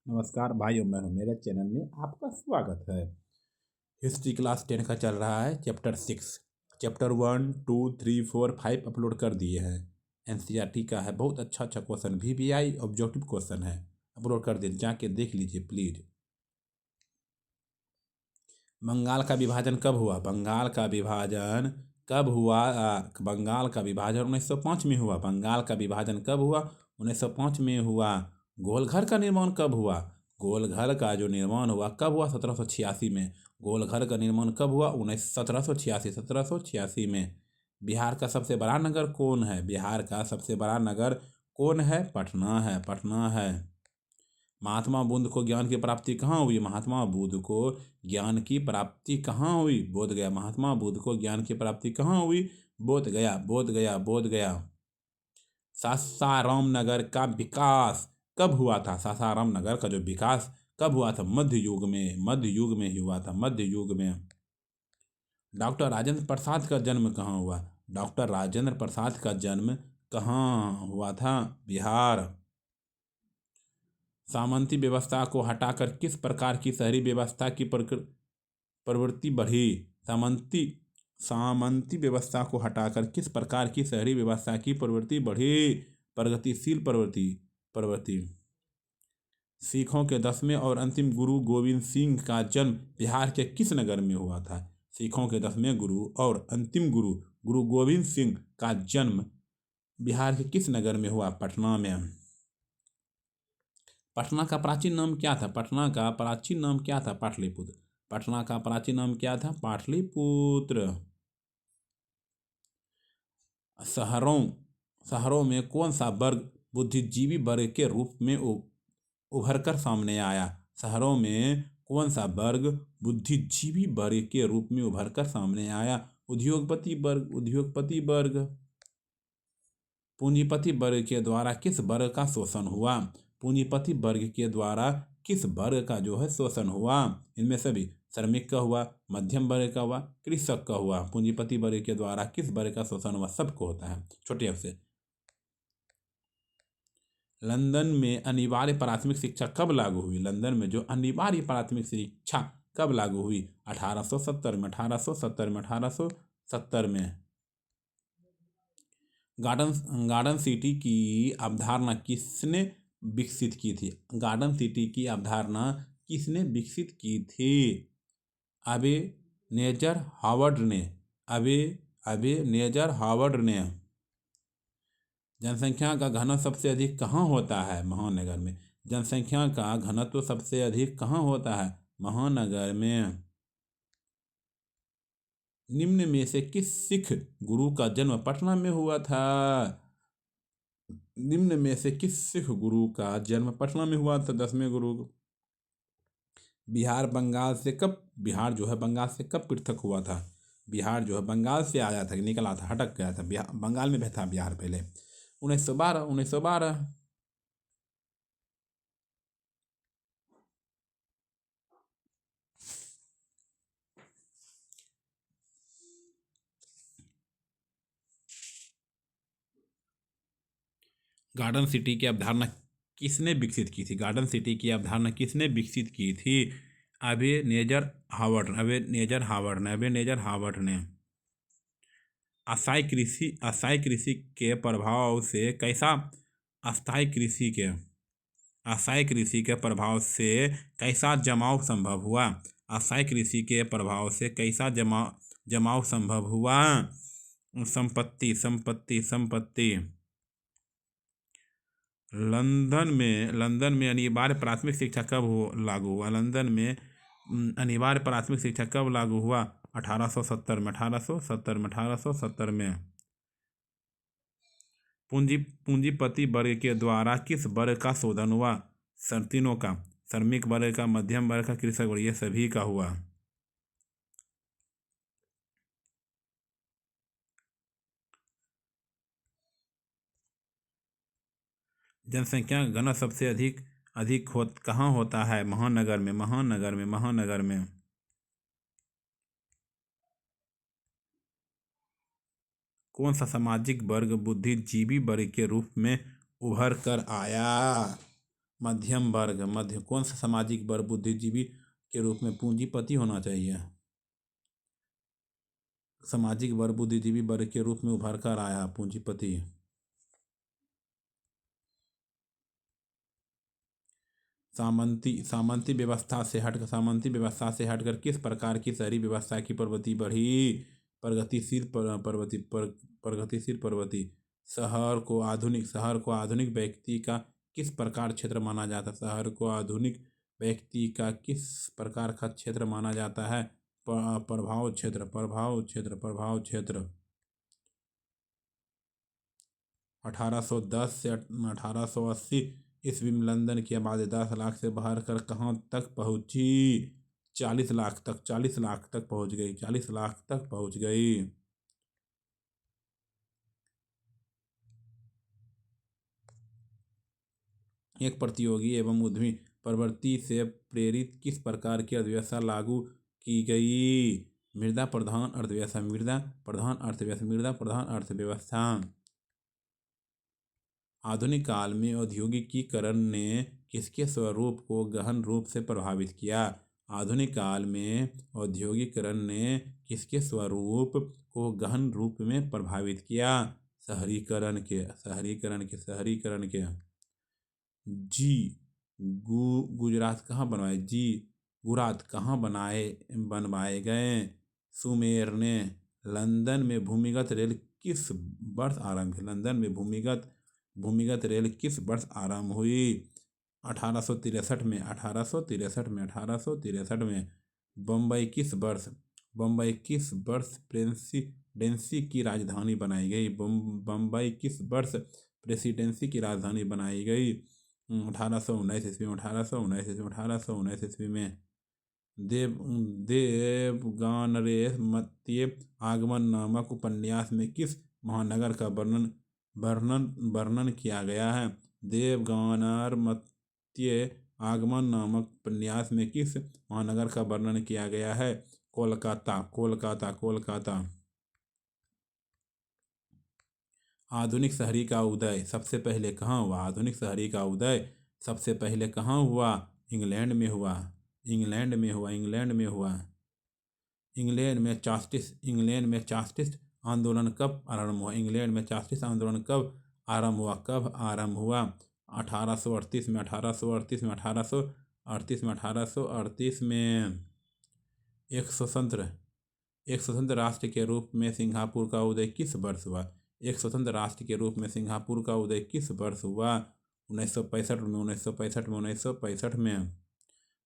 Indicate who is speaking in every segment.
Speaker 1: नमस्कार भाइयों, बहनों, मेरे चैनल में आपका स्वागत है। हिस्ट्री क्लास 10 का चल रहा है चैप्टर 6। चैप्टर 1, 2, 3, 4, 5 अपलोड कर दिए हैं। एनसीईआरटी का है, बहुत अच्छा अच्छा क्वेश्चन, VBI ऑब्जेक्टिव क्वेश्चन है, अपलोड कर दिए, जाके देख लीजिए प्लीज। बंगाल का विभाजन कब हुआ? बंगाल का विभाजन कब हुआ? बंगाल का विभाजन 1905 में हुआ। बंगाल का विभाजन कब हुआ? 1905 में हुआ। गोलघर का निर्माण कब हुआ? गोलघर का जो निर्माण हुआ कब हुआ? 1786 में। गोलघर का निर्माण कब हुआ? 1786 में। बिहार का सबसे बड़ा नगर कौन है? बिहार का सबसे बड़ा नगर कौन है? पटना है, पटना है। महात्मा बुद्ध को ज्ञान की प्राप्ति कहाँ हुई? महात्मा बुद्ध को ज्ञान की प्राप्ति कहाँ हुई? बोध गया। महात्मा बुद्ध को ज्ञान की प्राप्ति कहाँ हुई? बोध गया, बोध गया, बोध गया। सासाराम नगर का विकास कब हुआ था? सासाराम नगर का जो विकास कब हुआ था? मध्य युग में, मध्य युग में ही हुआ था, मध्य युग में। डॉक्टर राजेंद्र प्रसाद का जन्म कहाँ हुआ? डॉक्टर राजेंद्र प्रसाद का जन्म कहाँ हुआ था? बिहार। सामंती व्यवस्था को हटाकर किस प्रकार की शहरी व्यवस्था की प्रवृत्ति बढ़ी? सामंती व्यवस्था को हटाकर किस प्रकार की शहरी व्यवस्था की प्रवृत्ति बढ़ी? प्रगतिशील प्रवृत्ति। सिखों के 10वें और अंतिम गुरु गोविंद सिंह का जन्म बिहार के किस नगर में हुआ था? सिखों के 10वें गुरु और अंतिम गुरु गुरु गोविंद सिंह का जन्म बिहार के किस नगर में हुआ? पटना में। पटना का प्राचीन नाम क्या था? पटना का प्राचीन नाम क्या था? पाटलिपुत्र। पटना का प्राचीन नाम क्या था? पाटलिपुत्र। शहरों में कौन सा वर्ग बुद्धिजीवी वर्ग के रूप में उभर कर सामने आया? शहरों में कौन सा वर्ग बुद्धिजीवी वर्ग के रूप में उभर कर सामने आया? उद्योगपति वर्ग, उद्योगपति वर्ग। पूंजीपति वर्ग के द्वारा किस वर्ग का शोषण हुआ? पूंजीपति वर्ग के द्वारा किस वर्ग का जो है शोषण हुआ? इनमें सभी श्रमिक का हुआ, मध्यम वर्ग का हुआ, कृषक का हुआ। पूंजीपति वर्ग के द्वारा किस वर्ग का शोषण हुआ? सबको होता है, छोटे अक्षर। लंदन में अनिवार्य प्राथमिक शिक्षा कब लागू हुई? लंदन में जो अनिवार्य प्राथमिक शिक्षा कब लागू हुई? 1870 में, 1870 में, 1870 में। गार्डन सिटी की अवधारणा किसने विकसित की थी? गार्डन सिटी की अवधारणा किसने विकसित की थी? अबे नेजर हावर्ड ने। अबे नेजर हावर्ड ने। जनसंख्या का घनत्व सबसे अधिक कहाँ होता है? महानगर में। जनसंख्या का घनत्व सबसे अधिक कहाँ होता है? महानगर में। निम्न में से किस सिख गुरु का जन्म पटना में हुआ था? निम्न में से किस सिख गुरु का जन्म पटना में हुआ था? 10वें गुरु। बिहार जो है बंगाल से कब पृथक हुआ था? बिहार जो है बंगाल से आया था, निकला था, हटक गया था। बंगाल में था बिहार पहले। 1912, 1912। गार्डन सिटी की अवधारणा किसने विकसित की थी? गार्डन सिटी की अवधारणा किसने विकसित की थी? अबे नेजर हावर्ड ने। अस्थायी कृषि के प्रभाव से कैसा अस्थायी कृषि के अस्थायी कृषि के प्रभाव से कैसा जमाव संभव हुआ? अस्थायी कृषि के प्रभाव से कैसा जमाव संभव हुआ? संपत्ति, संपत्ति, संपत्ति। लंदन में अनिवार्य प्राथमिक शिक्षा कब लागू हुआ? लंदन में अनिवार्य प्राथमिक शिक्षा कब लागू हुआ? 1870 में, 1870 में, 1870 में। पूंजीपति वर्ग के द्वारा किस वर्ग का शोधन हुआ? तीनों का। श्रमिक वर्ग का, मध्यम वर्ग का, कृषक वर्ग, ये सभी का हुआ। जनसंख्या घनत्व सबसे अधिक कहाँ होता है? महानगर में, महानगर में, महानगर में। कौन सा सामाजिक वर्ग बुद्धिजीवी वर्ग के रूप में उभर कर आया? मध्यम वर्ग, मध्य कौन सा सामाजिक वर्ग बुद्धिजीवी के रूप में पूंजीपति होना चाहिए? सामाजिक वर्ग बुद्धिजीवी वर्ग के रूप में उभर कर आया पूंजीपति। सामंती व्यवस्था से हटकर किस प्रकार की शहरी व्यवस्था की प्रवृत्ति बढ़ी? प्रगतिशील प्रवृत्ति। शहर को आधुनिक व्यक्ति का किस प्रकार क्षेत्र माना जाता है? शहर को आधुनिक व्यक्ति का किस प्रकार का क्षेत्र माना जाता है? प्रभाव क्षेत्र। 1810 से 1880 ईस्वी में लंदन की आबादी 10 लाख से बढ़कर कहाँ तक पहुंची? 40 लाख तक पहुंच गई। 40 लाख तक पहुंच गई। एक प्रतियोगी एवं उद्यमी प्रवृत्ति से प्रेरित किस प्रकार की अर्थव्यवस्था लागू की गई? मृदा प्रधान अर्थव्यवस्था। आधुनिक काल में औद्योगिकीकरण ने किसके स्वरूप को गहन रूप से प्रभावित किया? आधुनिक काल में औद्योगिकीकरण ने किसके स्वरूप को गहन रूप में प्रभावित किया? शहरीकरण के। गुजरात कहाँ बनवाए गए? सुमेर ने। लंदन में भूमिगत रेल किस वर्ष आरंभ हुई? लंदन में भूमिगत रेल किस वर्ष आरंभ हुई? 1863 में। 1863 में। बम्बई किस वर्ष प्रेसिडेंसी की राजधानी बनाई गई? बम्बई किस वर्ष प्रेसिडेंसी की राजधानी बनाई गई? 1819 ईस्वी में। 1819 ईस्वी में। देवगानरे मत्स्य आगमन नामक उपन्यास में किस महानगर का वर्णन किया गया है? देवगानर मत्स्य आगमन नामक उपन्यास में किस महानगर का वर्णन किया गया है? कोलकाता। आधुनिक शहरी का उदय सबसे पहले कहाँ हुआ? आधुनिक शहरी का उदय सबसे पहले कहाँ हुआ? इंग्लैंड में हुआ। इंग्लैंड में चास्टिस्ट आंदोलन कब आरंभ हुआ? इंग्लैंड में चास्टिस्ट आंदोलन कब आरंभ हुआ? 1838 में। 1838 में। एक स्वतंत्र राष्ट्र के रूप में सिंगापुर का उदय किस वर्ष हुआ? एक स्वतंत्र राष्ट्र के रूप में सिंगापुर का उदय किस वर्ष हुआ? 1965 में।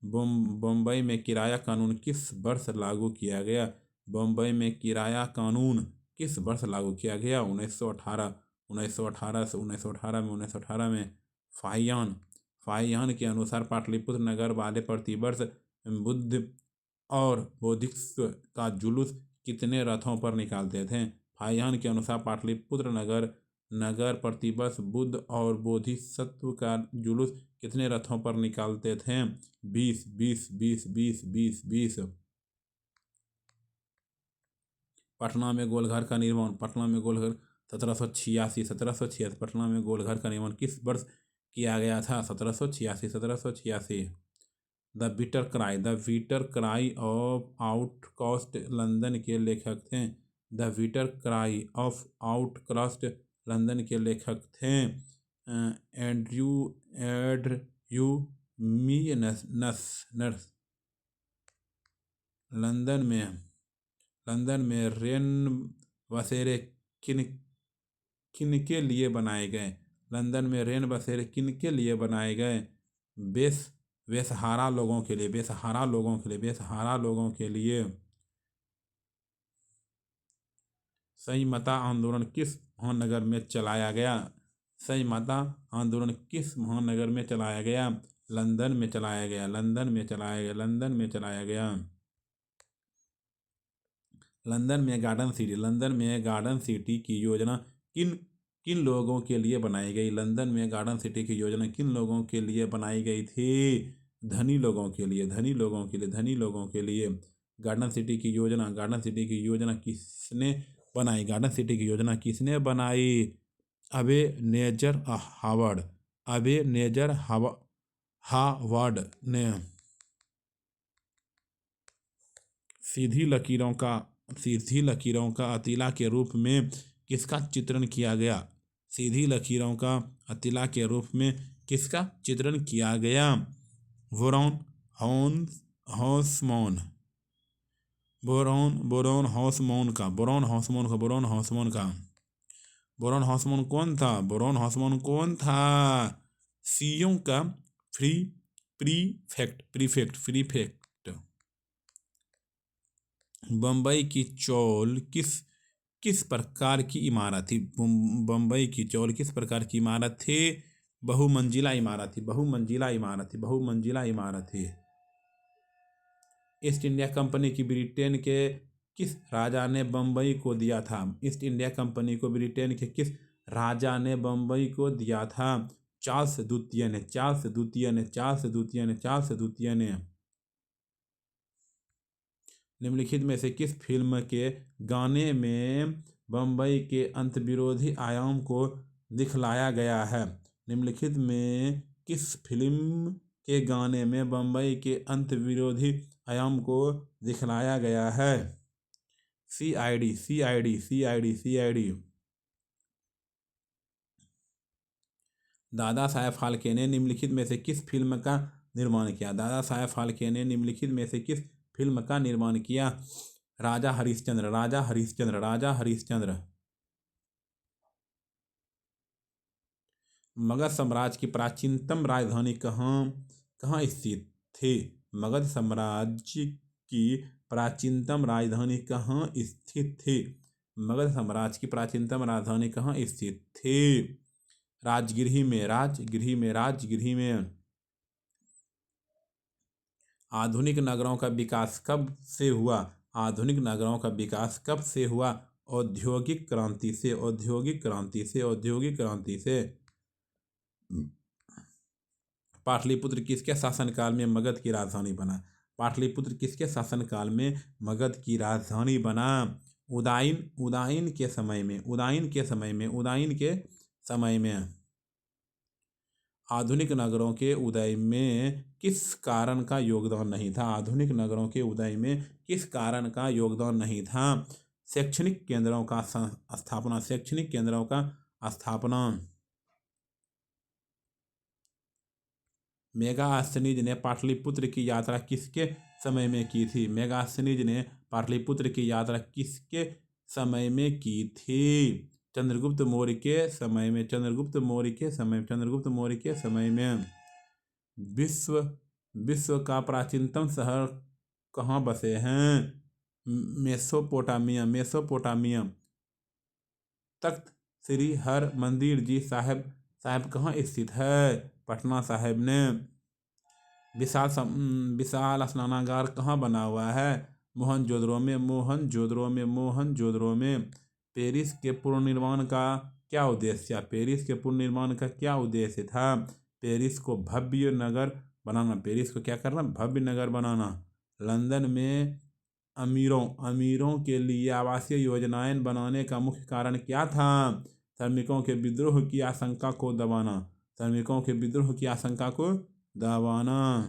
Speaker 1: बम्बई में किराया कानून किस वर्ष लागू किया गया? बम्बई में किराया कानून किस वर्ष लागू किया गया? 1918 में। फाहियान के अनुसार पाटलिपुत्र नगर वाले प्रतिवर्ष बुद्ध और बोधिसत्व का जुलूस कितने रथों पर निकालते थे? फाहियान के अनुसार पाटलिपुत्र नगर प्रतिवर्ष बुद्ध और बोधिसत्व का जुलूस कितने रथों पर निकालते थे? 20। पटना में गोलघर का निर्माण 1786। पटना में गोलघर का निर्माण किस वर्ष किया गया था? 1786। The bitter cry of outcast London के लेखक थे? The bitter cry of outcast London के लेखक थे एंड्रयू मीनस। लंदन में रेन बसेरे किन के लिए बनाए गए? लंदन में रेन बसेरे किन के लिए बनाए गए? बेसहारा लोगों के लिए। संयमता आंदोलन किस महानगर में चलाया गया? लंदन में चलाया गया। लंदन में गार्डन सिटी की योजना किन लोगों के लिए बनाई गई? लंदन में गार्डन सिटी की योजना किन लोगों के लिए बनाई गई थी? धनी लोगों के लिए। गार्डन सिटी की योजना किसने बनाई? अबे नेजर हावर्ड। हावर्ड ने सीधी लकीरों का अतिला के रूप में किसका चित्रण किया गया? सीधी लकीरों का अतिला के रूप में किसका चित्रण किया गया? वोरॉन हॉसमॉन बोरॉन हॉसमॉन कौन था? सीयों का प्रीफेक्ट। बम्बई की चौल किस प्रकार की इमारत थी? बम्बई की चौल किस प्रकार की इमारत थी? बहुमंजिला इमारत थी। ईस्ट इंडिया कंपनी की ब्रिटेन के किस राजा ने बम्बई को दिया था? ईस्ट इंडिया कंपनी को ब्रिटेन के किस राजा ने बम्बई को दिया था? चार्ल्स द्वितीय ने। निम्नलिखित में से किस फिल्म के गाने में बम्बई के अंतर्विरोधी आयाम को दिखलाया गया है? निम्नलिखित में किस फिल्म के गाने में बम्बई के अंतर्विरोधी आयाम को दिखलाया गया है? CID। दादा साहेब फाल्के ने निम्नलिखित में से किस फिल्म का निर्माण किया? राजा हरिश्चंद्र। मगध साम्राज्य की प्राचीनतम राजधानी कहाँ स्थित थी? मगध साम्राज्य की प्राचीनतम राजधानी कहाँ स्थित थी? राजगृह में। आधुनिक नगरों का विकास कब से हुआ? औद्योगिक क्रांति से। पाटलिपुत्र किसके शासनकाल में मगध की राजधानी बना? उदयन के समय में। आधुनिक नगरों के उदय में किस कारण का योगदान नहीं था? शैक्षणिक केंद्रों का स्थापना। मेगास्थनीज ने पाटलिपुत्र की यात्रा किसके समय में की थी? चंद्रगुप्त मौर्य के समय में। विश्व का प्राचीनतम शहर कहाँ बसे हैं? मेसोपोटामिया। तख्त श्री हर मंदिर जी साहब कहाँ स्थित है? पटना साहिब में। विशाल स्नानागार कहाँ बना हुआ है? मोहनजोदड़ो में। पेरिस के पुनर्निर्माण का क्या उद्देश्य था? पेरिस को भव्य नगर बनाना। लंदन में अमीरों के लिए आवासीय योजनाएं बनाने का मुख्य कारण क्या था? श्रमिकों के विद्रोह की आशंका को दबाना।